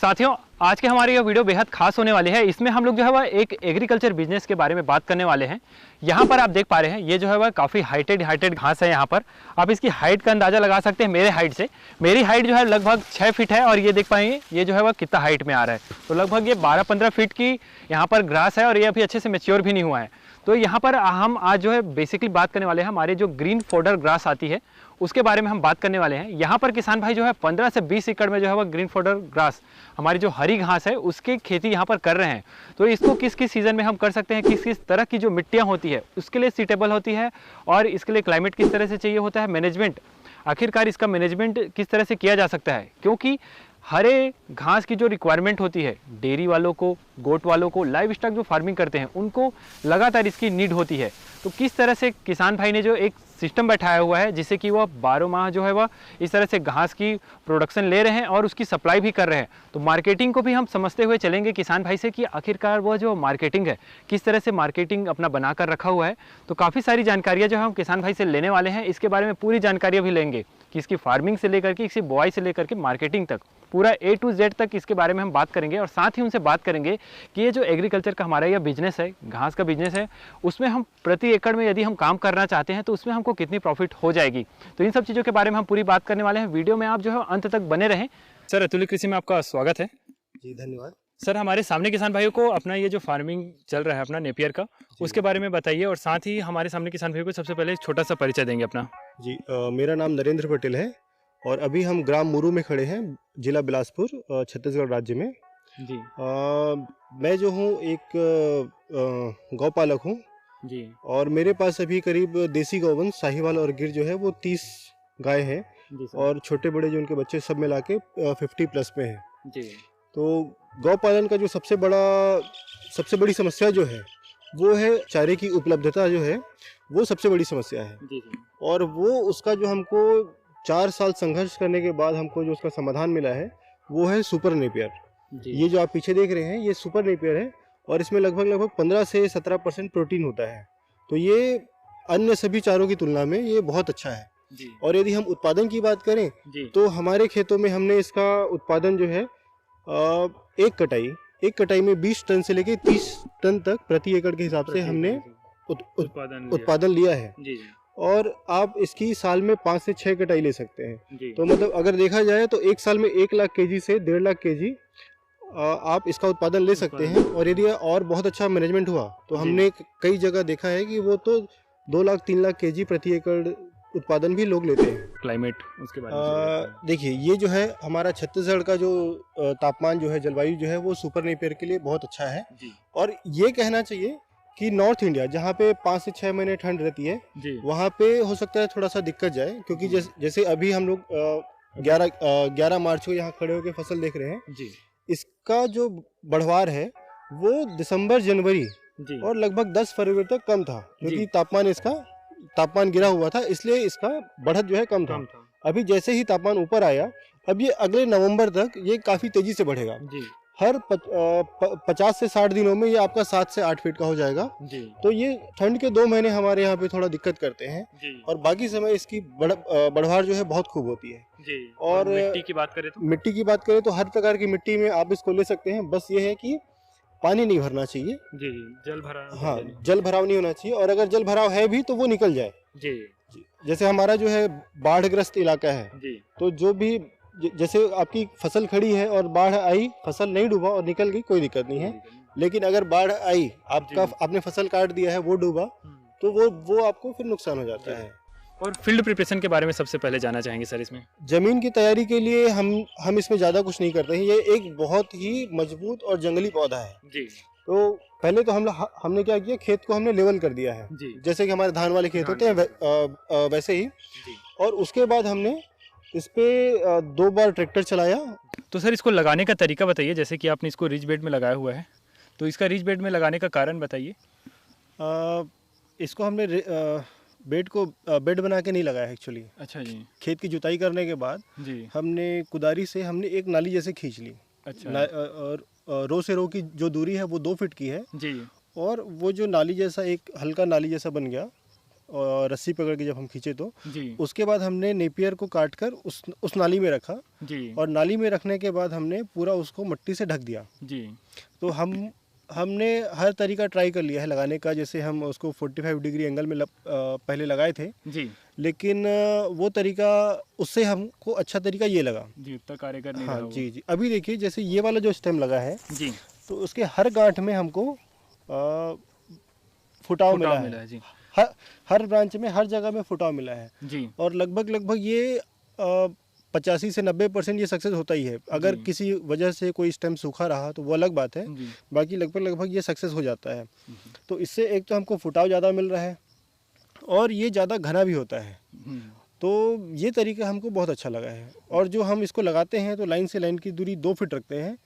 साथियों, आज के हमारी यह वीडियो बेहद खास होने वाली है। इसमें हम लोग जो है वह एक एग्रीकल्चर बिजनेस के बारे में बात करने वाले हैं। यहाँ पर आप देख पा रहे हैं, ये जो है वह काफ़ी हाइटेड घास है। यहाँ पर आप इसकी हाइट का अंदाज़ा लगा सकते हैं मेरे हाइट से। मेरी हाइट जो है लगभग 6 फीट है और ये देख पाएंगे ये जो है वह कितना हाइट में आ रहा है। तो लगभग ये 12-15 फीट की यहाँ पर ग्रास है और ये अभी अच्छे से मैच्योर भी नहीं हुआ है। तो यहाँ पर हम आज जो है बेसिकली बात करने वाले हैं हमारे जो ग्रीन फोडर ग्रास आती है उसके बारे में हम बात करने वाले हैं। यहाँ पर किसान भाई जो है 15 से 20 एकड़ में जो है वह ग्रीन फोडर ग्रास हमारी जो हरी घास है उसकी खेती यहाँ पर कर रहे हैं। तो इसको किस किस सीज़न में हम कर सकते हैं, किस किस तरह की जो मिट्टियाँ होती है उसके लिए सीटेबल होती है और इसके लिए क्लाइमेट किस तरह से चाहिए होता है, मैनेजमेंट आखिरकार इसका मैनेजमेंट किस तरह से किया जा सकता है। क्योंकि हरे घास की जो रिक्वायरमेंट होती है डेयरी वालों को, गोट वालों को, लाइव स्टॉक जो फार्मिंग करते हैं उनको लगातार इसकी नीड होती है। तो किस तरह से किसान भाई ने जो एक सिस्टम बैठाया हुआ है जिससे कि वह 12 माह जो है वह इस तरह से घास की प्रोडक्शन ले रहे हैं और उसकी सप्लाई भी कर रहे हैं। तो मार्केटिंग को भी हम समझते हुए चलेंगे किसान भाई से कि आखिरकार वह जो मार्केटिंग है किस तरह से मार्केटिंग अपना बनाकर रखा हुआ है। तो काफ़ी सारी जानकारियाँ जो है हम किसान भाई से लेने वाले हैं। इसके बारे में पूरी जानकारियाँ भी लेंगे कि इसकी फार्मिंग से लेकर के, इसकी बुआई से लेकर के मार्केटिंग तक, पूरा A to Z तक इसके बारे में हम बात करेंगे। और साथ ही उनसे बात करेंगे कि ये जो एग्रीकल्चर का हमारा यह बिजनेस है, घास का बिजनेस है, उसमें हम प्रति एकड़ में यदि हम काम करना चाहते हैं तो उसमें हमको कितनी प्रॉफिट हो जाएगी। तो इन सब चीज़ों के बारे में हम पूरी बात करने वाले हैं। वीडियो में आप जो है अंत तक बने रहें। सर, अतुल्य कृषि में आपका स्वागत है। जी धन्यवाद। सर, हमारे सामने किसान भाइयों को अपना ये जो फार्मिंग चल रहा है अपना नेपियर का, उसके बारे में बताइए और साथ ही हमारे सामने किसान भाइयों को सबसे पहले एक छोटा सा परिचय देंगे अपना। जी मेरा नाम नरेंद्र पटेल है और अभी हम ग्राम मुरू में खड़े हैं, जिला बिलासपुर, छत्तीसगढ़ राज्य में। जी। मैं जो हूँ एक गौपालक हूँ जी। और मेरे पास अभी करीब देसी गौवंश, साहिवाल और गिर जो है वो 30 गाय हैं और छोटे बड़े जो उनके बच्चे सब मिला के 50 प्लस में हैं। जी। तो गौ पालन का जो सबसे बड़ी समस्या जो है वो है चारे की उपलब्धता जो है वो सबसे बड़ी समस्या है। जी जी। और वो उसका जो हमको 4 साल संघर्ष करने के बाद हमको जो उसका समाधान मिला है वो है सुपर नेपियर। ये जो आप पीछे देख रहे हैं ये सुपर नेपियर है और इसमें लगभग 15 से 17% प्रोटीन होता है। तो ये अन्य सभी चारों की तुलना में ये बहुत अच्छा है। जी। और यदि हम उत्पादन की बात करें तो हमारे खेतों में हमने इसका उत्पादन जो है एक कटाई में 20 टन से लेकर 30 टन तक प्रति एकड़ के हिसाब से हमने उत्पादन लिया है। जी। और आप इसकी साल में 5 से 6 कटाई ले सकते हैं। तो मतलब अगर देखा जाए तो एक साल में 1 लाख केजी से 1.5 लाख केजी आप इसका उत्पादन ले सकते हैं। और यदि और बहुत अच्छा मैनेजमेंट हुआ तो हमने कई जगह देखा है कि वो तो 2 लाख 3 लाख केजी प्रति एकड़ उत्पादन भी लोग लेते हैं। क्लाइमेट उसके बारे में देखिए, ये जो है हमारा छत्तीसगढ़ का जो तापमान जो है, जलवायु जो है वो सुपर नेपियर के लिए बहुत अच्छा है। और ये कहना चाहिए कि नॉर्थ इंडिया जहाँ पे 5 से 6 महीने ठंड रहती है वहाँ पे हो सकता है थोड़ा सा दिक्कत जाए। क्योंकि जैसे अभी हम लोग 11 मार्च को यहाँ खड़े होकर फसल देख रहे हैं जी। इसका जो बढ़वार है वो दिसंबर जनवरी और लगभग 10 फरवरी तक कम था क्योंकि तापमान गिरा हुआ था, इसलिए इसका बढ़त जो है कम था। अभी जैसे ही तापमान ऊपर आया अब ये अगले नवंबर तक ये काफी तेजी से बढ़ेगा। हर 50 से 60 दिनों में ये आपका 7 से 8 फीट का हो जाएगा। तो ये ठंड के 2 महीने हमारे यहाँ पे थोड़ा दिक्कत करते हैं और बाकी समय इसकी बढ़वार जो है बहुत खूब होती है। और मिट्टी की बात करें तो हर प्रकार की मिट्टी में आप इसको ले सकते हैं। बस ये है कि पानी नहीं भरना चाहिए। जी। जल भराव नहीं होना चाहिए और अगर जल भराव है भी तो वो निकल जाए। जी। जैसे हमारा जो है बाढ़ग्रस्त इलाका है तो जो भी जैसे आपकी फसल खड़ी है और बाढ़ आई, फसल नहीं डूबा और निकल गई, कोई दिक्कत नहीं है। लेकिन अगर बाढ़ आई, आपने फसल काट दिया है, वो डूबा, तो वो आपको फिर नुकसान हो जाता है। और फील्ड प्रिपरेशन के बारे में सबसे पहले जानना चाहेंगे सर। इसमें जमीन की तैयारी के लिए हम इसमें ज्यादा कुछ नहीं करते हैं। ये एक बहुत ही मजबूत और जंगली पौधा है जी। तो पहले तो हमने क्या किया, खेत को हमने लेवल कर दिया है जी। जैसे कि हमारे धान वाले खेत होते हैं वैसे ही। और उसके बाद हमने इस पे 2 बार ट्रैक्टर चलाया। तो सर, इसको लगाने का तरीका बताइए। जैसे कि आपने इसको रिज बेड में लगाया हुआ है, तो इसका रिज बेड में लगाने का कारण बताइए। इसको हमने बेड बना के नहीं लगाया एक्चुअली। अच्छा जी। खेत की जुताई करने के बाद जी हमने कुदारी से एक नाली जैसे खींच ली। अच्छा। और रो से रो की जो दूरी है वो 2 फीट की है जी। और वो जो नाली जैसा एक हल्का नाली जैसा बन गया और रस्सी पकड़ के जब हम खींचे तो जी उसके बाद हमने नेपियर को काट कर उस नाली में रखा जी और नाली में रखने के बाद हमने पूरा उसको मिट्टी से ढक दिया। जी तो हमने हर तरीका ट्राई कर लिया है लगाने का, जैसे हम उसको 45 डिग्री एंगल में पहले लगाए थे जी लेकिन वो तरीका उससे हमको अच्छा तरीका ये लगा जी, उतना कारगर नहीं हाँ रहा वो। जी जी। अभी देखिए जैसे ये वाला जो स्टेम लगा है जी तो उसके हर गांठ में हमको फुटाव मिला है। जी हर ब्रांच में हर जगह में फुटाव मिला है जी और लगभग ये 85 से 90% ये सक्सेस होता ही है। अगर जी। किसी वजह से कोई स्टेम सूखा रहा तो वो अलग बात है, जी बाकी लगभग ये सक्सेस हो जाता है। तो इससे एक तो हमको फुटाव ज़्यादा मिल रहा है और ये ज़्यादा घना भी होता है। तो ये तरीका हमको बहुत अच्छा लगा है। और जो हम इसको लगाते हैं तो लाइन से लाइन की दूरी 2 फीट रखते हैं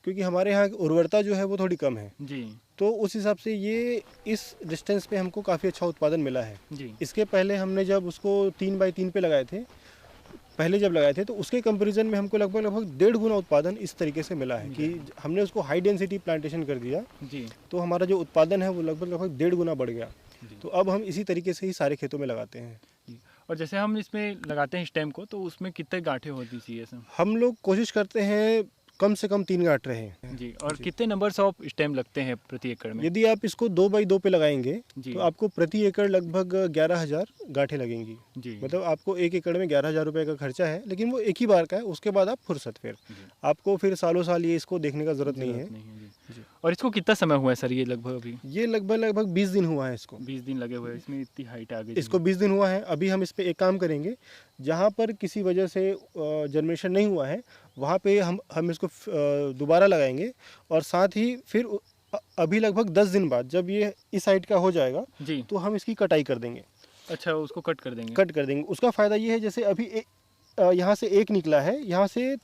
क्योंकि हमारे यहाँ की उर्वरता जो है वो थोड़ी कम है। जी तो उस हिसाब से ये इस डिस्टेंस पे हमको काफ़ी अच्छा उत्पादन मिला है। जी इसके पहले हमने जब उसको 3 बाई 3 पे लगाए थे, पहले जब लगाए थे तो उसके कंपैरिजन में हमको लगभग 1.5 गुना उत्पादन इस तरीके से मिला है कि हमने उसको हाई डेंसिटी प्लांटेशन कर दिया जी तो हमारा जो उत्पादन है वो लगभग 1.5 गुना बढ़ गया। जी। तो अब हम इसी तरीके से ही सारे खेतों में लगाते हैं। जी। और जैसे हम इसमें लगाते हैं स्टेम को तो उसमें कितने गांठें होती चाहिए सर? हम लोग कोशिश करते हैं कम से कम 3 गांठ रहे। जी। और कितने नंबर्स ऑफ स्टेम लगते हैं प्रति एकड़ में? यदि आप इसको 2 बाई 2 पे लगाएंगे जी तो आपको प्रति एकड़ लगभग 11,000 गांठें लगेंगी। जी मतलब आपको 1 एकड़ में 11,000 रुपये का खर्चा है, लेकिन वो एक ही बार का है। उसके बाद आप फुर्सत फिर जी। आपको फिर सालों साल ये इसको देखने का ज़रूरत नहीं है। जी। और इसको कितना समय हुआ है सर ये लगभग अभी? ये लगभग 20 दिन हुआ है इसको। 20 दिन लगे हुए हैं, इसमें इतनी हाइट आ गई। इसको 20 दिन हुआ है। अभी हम इस पे एक काम करेंगे, जहाँ पर किसी वजह से जनरेशन नहीं हुआ है वहाँ पे हम इसको दोबारा लगाएंगे और साथ ही फिर अभी लगभग 10 दिन बाद जब ये इस साइड का हो जाएगा जी तो हम इसकी कटाई कर देंगे। अच्छा, उसको कट कर देंगे? कट कर देंगे। उसका फ़ायदा ये है जैसे अभी यहाँ से 1 निकला है, यहाँ से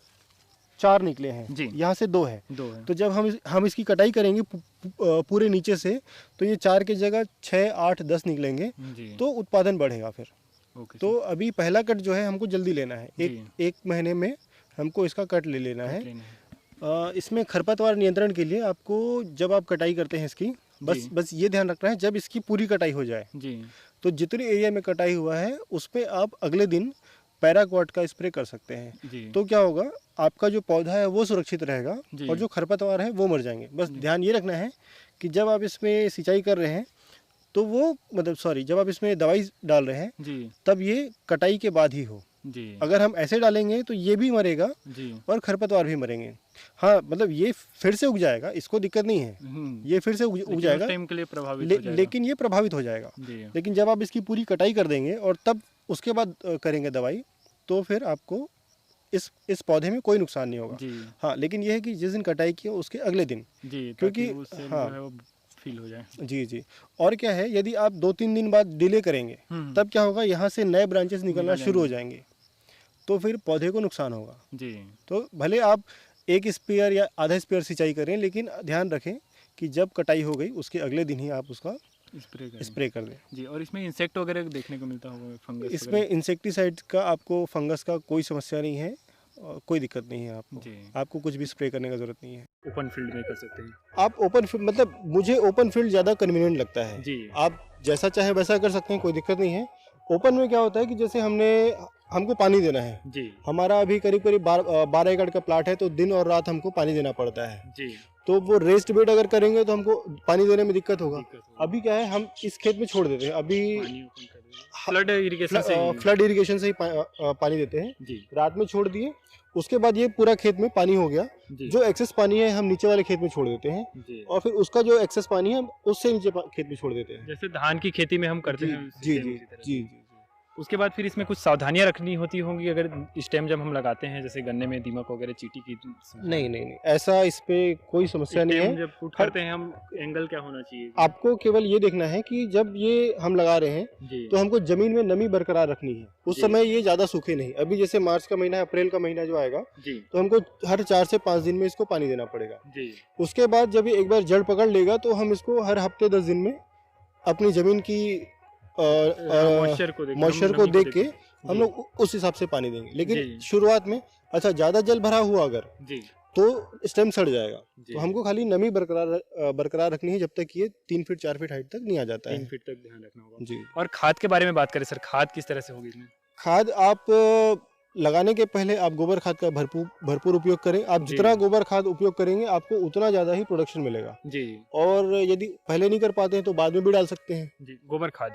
4 निकले हैं जी। यहाँ से 2 है। 2 है। तो जब हम इसकी कटाई करेंगे पूरे नीचे से तो ये 4 की जगह 6, 8, 10 निकलेंगे जी। तो उत्पादन बढ़ेगा फिर। ओके तो अभी पहला कट जो है हमको जल्दी लेना है, एक महीने में हमको इसका कट ले लेना है। इसमें खरपतवार नियंत्रण के लिए आपको जब आप कटाई करते हैं इसकी बस ये ध्यान रखना है जब इसकी पूरी कटाई हो जाए जी तो जितने एरिया में कटाई हुआ है उस पर आप अगले दिन पैराक्वाट का स्प्रे कर सकते हैं। जी। तो क्या होगा, आपका जो पौधा है वो सुरक्षित रहेगा जी। और जो खरपतवार है वो मर जाएंगे। बस ध्यान ये रखना है कि जब आप इसमें सिंचाई कर रहे हैं तो वो जब आप इसमें दवाई डाल रहे हैं जी तब ये कटाई के बाद ही हो। जी। अगर हम ऐसे डालेंगे तो ये भी मरेगा जी। और खरपतवार भी मरेंगे। हाँ, मतलब ये फिर से उग जाएगा, इसको दिक्कत नहीं है, ये फिर से उग जाएगा टाइम के लिए प्रभावित हो जाएगा। लेकिन ये प्रभावित हो जाएगा। लेकिन जब आप इसकी पूरी कटाई कर देंगे और तब उसके बाद करेंगे दवाई तो फिर आपको इस पौधे में कोई नुकसान नहीं होगा। हाँ, लेकिन ये है कि जिस दिन कटाई की उसके अगले दिन जी, क्योंकि हाँ फील हो जाए। जी जी। और क्या है, यदि आप 2-3 दिन बाद डिले करेंगे तब क्या होगा, यहाँ से नए ब्रांचेस निकलना शुरू हो जाएंगे तो फिर पौधे को नुकसान होगा जी। तो भले आप 1 स्पेयर या आधा स्पेयर सिंचाई करें, लेकिन ध्यान रखें कि जब कटाई हो गई उसके अगले दिन ही आप उसका स्प्रे कर दें। जी। और इसमें इंसेक्ट वगैरह देखने को मिलता होगा, फंगस? इसमें इंसेक्टिसाइड का आपको फंगस का कोई समस्या नहीं है, कोई दिक्कत नहीं है आपको। आपको कुछ भी स्प्रे करने का जरूरत नहीं है। ओपन फील्ड में कर सकते हैं आप ओपन फील्ड, मतलब मुझे ओपन फील्ड ज़्यादा कन्वीनियंट लगता है जी। आप जैसा चाहे वैसा कर सकते हैं, कोई दिक्कत नहीं है। ओपन में क्या होता है कि जैसे हमको पानी देना है जी। हमारा अभी करीब 12 एकड़ का प्लाट है तो दिन और रात हमको पानी देना पड़ता है जी। तो वो रेस्ट बेड अगर करेंगे तो हमको पानी देने में दिक्कत होगा। अभी क्या है, हम इस खेत में छोड़ देते हैं, अभी फ्लड इरिगेशन से ही पानी देते हैं जी। रात में छोड़ दिए, उसके बाद ये पूरा खेत में पानी हो गया। जो एक्सेस पानी है हम नीचे वाले खेत में छोड़ देते हैं और फिर उसका जो एक्सेस पानी है उससे नीचे खेत में छोड़ देते हैं, जैसे धान की खेती में हम करते हैं। जी जी जी। उसके बाद फिर इसमें कुछ सावधानियां रखनी होती होंगी अगर इस टाइम जब हम लगाते हैं, जैसे गन्ने में दीमक वगैरह चींटी की? नहीं, ऐसा इस पे कोई समस्या नहीं है। जब पुट करते हैं हम, एंगल क्या होना चाहिए? आपको केवल ये देखना है कि जब ये हम लगा रहे हैं तो हमको जमीन में नमी बरकरार रखनी है। उस समय ये ज्यादा सूखे नहीं। अभी जैसे मार्च का महीना, अप्रैल का महीना जो आएगा तो हमको हर 4 से 5 दिन में इसको पानी देना पड़ेगा। उसके बाद जब ये एक बार जड़ पकड़ लेगा तो हम इसको हर हफ्ते 10 दिन में अपनी जमीन की मॉइस्चर को देख के हम लोग उस हिसाब से पानी देंगे। लेकिन शुरुआत में अच्छा ज्यादा जल भरा हुआ अगर तो स्टेम सड़ जाएगा। तो हमको खाली नमी बरकरार रखनी है जब तक ये 3 फीट 4 फीट हाइट तक नहीं आ जाता है। 3 फीट तक ध्यान रखना होगा जी। और खाद के बारे में बात करें सर, खाद किस तरह से होगी इसमें? खाद आप लगाने के पहले आप गोबर खाद का भरपूर उपयोग करें। आप जितना गोबर खाद उपयोग करेंगे आपको उतना ज़्यादा ही प्रोडक्शन मिलेगा जी। और यदि पहले नहीं कर पाते हैं तो बाद में भी डाल सकते हैं जी। गोबर खाद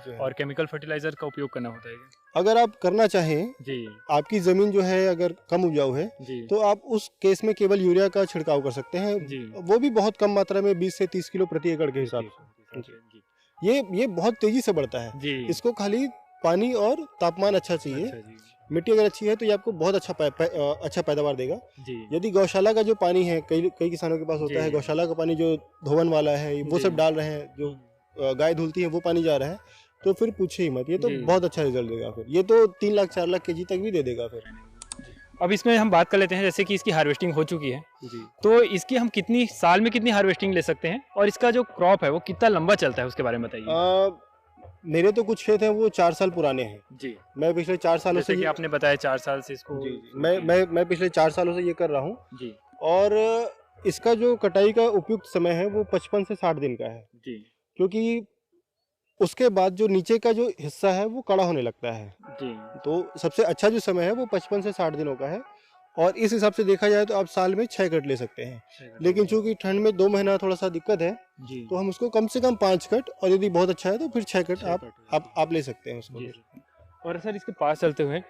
जो है। और केमिकल फर्टिलाइजर का उपयोग करना होता है अगर आप करना चाहें जी, आपकी जमीन जो है अगर कम उपजाऊ है तो आप उस केस में केवल यूरिया का छिड़काव कर सकते हैं जी। वो भी बहुत कम मात्रा में 20 से 30 किलो प्रति एकड़ के हिसाब से। ये बहुत तेजी से बढ़ता है जी। इसको खाली पानी और तापमान अच्छा चाहिए। मिट्टी अगर अच्छी है तो ये आपको बहुत अच्छा पैदावार देगा जी। यदि गौशाला का जो पानी है, कई किसानों के पास होता है गौशाला का पानी जो धोवन वाला है वो सब डाल रहे हैं, जो गाय धुलती है वो पानी जा रहा है, तो फिर पूछे ही मत, ये तो बहुत अच्छा रिजल्ट देगा। फिर ये तो 3 लाख 4 लाख केजी तक भी दे देगा। फिर अब इसमें हम बात कर लेते हैं, जैसे कि इसकी हार्वेस्टिंग हो चुकी है जी, तो इसकी हम कितनी साल में कितनी हार्वेस्टिंग ले सकते हैं और इसका जो क्रॉप है वो कितना लंबा चलता है उसके बारे में बताइए। मेरे तो कुछ खेत हैं वो 4 साल पुराने हैं जी। मैं पिछले 4 सालों से, आपने बताया 4 साल से इसको जी, मैं पिछले 4 सालों से ये कर रहा हूँ जी। और इसका जो कटाई का उपयुक्त समय है वो 55 से 60 दिन का है जी, क्योंकि उसके बाद जो नीचे का जो हिस्सा है वो कड़ा होने लगता है जी। तो सबसे अच्छा जो समय है वो 55 से 60 दिनों का है और इस हिसाब से देखा जाए तो आप साल में 6 कट ले सकते हैं। लेकिन चूंकि ठंड में 2 महीना थोड़ा सा दिक्कत है जी, तो हम उसको कम से कम 5 कट और यदि बहुत अच्छा है तो फिर 6 कट आप ले सकते हैं उसको। और सर इसके पास चलते हुए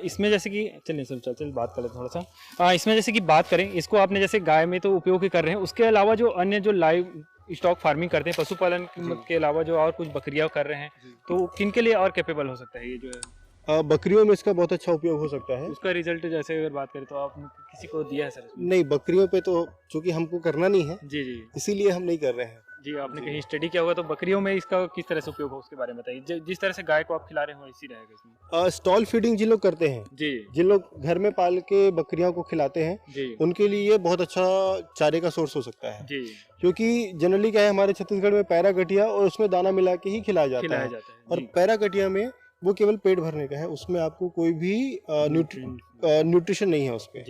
इसमें जैसे कि चलिए सर चल बात कर लेते हैं थोड़ा सा। इसमें जैसे कि बात करें, इसको आपने जैसे गाय में तो उपयोग ही कर रहे हैं, उसके अलावा जो अन्य जो लाइव स्टॉक फार्मिंग करते हैं, पशुपालन के अलावा जो और कुछ बकरियां कर रहे हैं, तो किन के लिए और कैपेबल हो सकता है ये जो है? बकरियों में इसका बहुत अच्छा उपयोग हो सकता है। उसका रिजल्ट जैसे अगर बात करें तो आपने किसी को दिया है सर? नहीं, बकरियों पे तो चूंकि हमको करना नहीं है जी जी, इसीलिए हम नहीं कर रहे हैं जी। आपने कहीं स्टडी किया होगा तो बकरियों में इसका किस तरह से उपयोग हो उसके बारे में बताइए। जिस तरह से गाय को आप खिला रहे हो इसी रहेगा इसमें। स्टॉल फीडिंग जिन लोग करते हैं जी, जिन लोग घर में पाल के बकरियों को खिलाते हैं जी, उनके लिए बहुत अच्छा चारे का सोर्स हो सकता है जी। क्योंकि जनरली क्या है, हमारे छत्तीसगढ़ में पैरा गठिया और उसमें दाना मिला के ही खिलाया जाता है। और पैरा गठिया में वो केवल पेट भरने का है, उसमें आपको कोई भी न्यूट्रिशन नहीं है उसपे।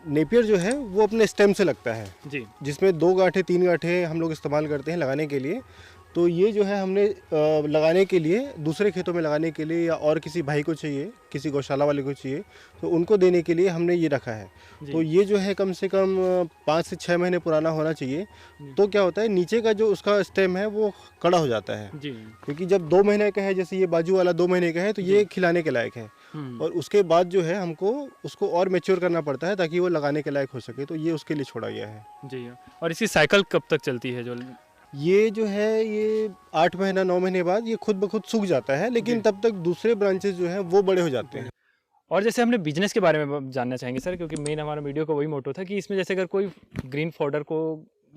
नेपियर जो है वो अपने स्टेम से लगता है जी, जिसमें 2 गांठें 3 गांठें हम लोग इस्तेमाल करते हैं लगाने के लिए। तो ये जो है हमने लगाने के लिए दूसरे खेतों में लगाने के लिए या और किसी भाई को चाहिए, किसी गौशाला वाले को चाहिए, तो उनको देने के लिए हमने ये रखा है। तो ये जो है कम से कम 5 से 6 महीने पुराना होना चाहिए। तो क्या होता है, नीचे का जो उसका स्टेम है वो कड़ा हो जाता है जी। क्योंकि जब 2 महीने का है, जैसे ये बाजू वाला 2 महीने का है, तो ये खिलाने के लायक है। और उसके बाद जो है हमको उसको और मैच्योर करना पड़ता है ताकि वो लगाने के लायक हो सके, तो ये उसके लिए छोड़ा गया है जी। और इसकी साइकिल कब तक चलती है? ये जो है ये 8 महीना 9 महीने बाद ये खुद ब खुद सूख जाता है, लेकिन तब तक दूसरे ब्रांचेस जो हैं वो बड़े हो जाते हैं। और जैसे हमने बिजनेस के बारे में जानना चाहेंगे सर, क्योंकि मेन हमारा वीडियो का वही मोटो था कि इसमें जैसे अगर कोई ग्रीन फॉडर को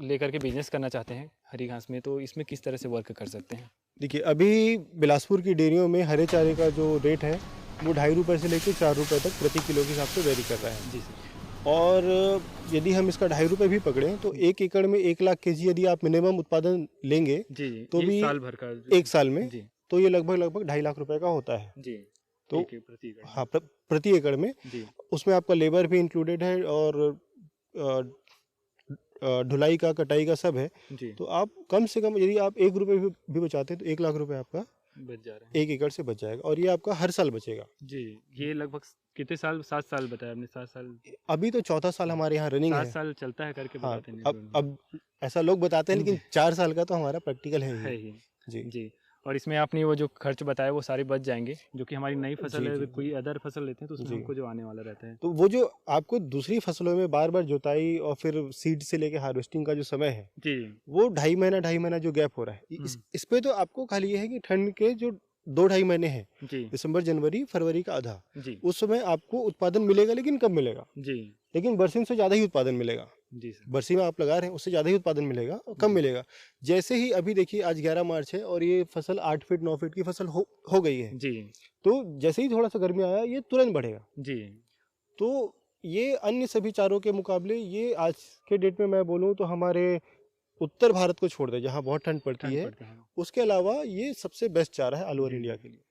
लेकर के बिजनेस करना चाहते हैं हरी घास में, तो इसमें किस तरह से वर्क कर सकते हैं? देखिए, अभी बिलासपुर की डेयरियों में हरे चारे का जो रेट है वो 2.5 रुपये से लेकर 4 रुपये तक प्रति किलो के हिसाब से वेरी कर रहा है जी सर। और यदि हम इसका 2.5 रुपये भी पकड़ें तो 1 एकड़ में 1 लाख केजी यदि आप मिनिमम उत्पादन लेंगे जी, तो भी साल भर का 1 साल में जी, तो ये लगभग 2.5 लाख रुपए का होता है जी। तो प्रति एकड़ में जी। उसमें आपका लेबर भी इंक्लूडेड है और ढुलाई का, कटाई का सब है जी। तो आप कम से कम यदि आप 1 रुपये भी बचाते हैं तो 1 लाख रुपए आपका बच जा रहा है, 1 एकड़ से बच जाएगा। और ये आपका हर साल बचेगा जी। ये लगभग कितने साल? 7 साल बताया आपने? 7 साल? अभी तो 4था साल हमारे यहाँ रनिंग है। 7 साल चलता है करके बताते हैं। अब ऐसा लोग बताते हैं, लेकिन 4 साल का तो हमारा प्रैक्टिकल है ही जी जी। और इसमें आपने वो जो खर्च बताया वो सारे बच जाएंगे, जो कि हमारी नई फसल है। कोई अदर फसल लेते हैं तो उसमें हमको जो आने वाला रहता है, तो वो जो आपको दूसरी फसलों में बार बार जुताई और फिर सीड से लेके हार्वेस्टिंग का जो समय है जी, वो 2.5 महीना जो गैप हो रहा है, इस पे तो आपको खाली ये है कि ठंड के जो 2-2.5 महीने हैं, दिसंबर जनवरी फरवरी का आधा, उस समय आपको उत्पादन मिलेगा, लेकिन कब मिलेगा जी, लेकिन बरसिंग से ज्यादा ही उत्पादन मिलेगा जी सर। बरसी में आप लगा रहे हैं उससे ज्यादा ही उत्पादन मिलेगा। और कब मिलेगा? जैसे ही अभी देखिए आज 11 मार्च है और ये फसल 8 फीट 9 फीट की फसल हो गई है जी, तो जैसे ही थोड़ा सा गर्मी आया ये तुरंत बढ़ेगा जी। तो ये अन्य सभी चारों के मुकाबले ये आज के डेट में मैं बोलूँ तो हमारे उत्तर भारत को छोड़ दे, जहाँ बहुत ठंड पड़ती है, उसके अलावा ये सबसे बेस्ट चारा है ऑल ओवर इंडिया के लिए।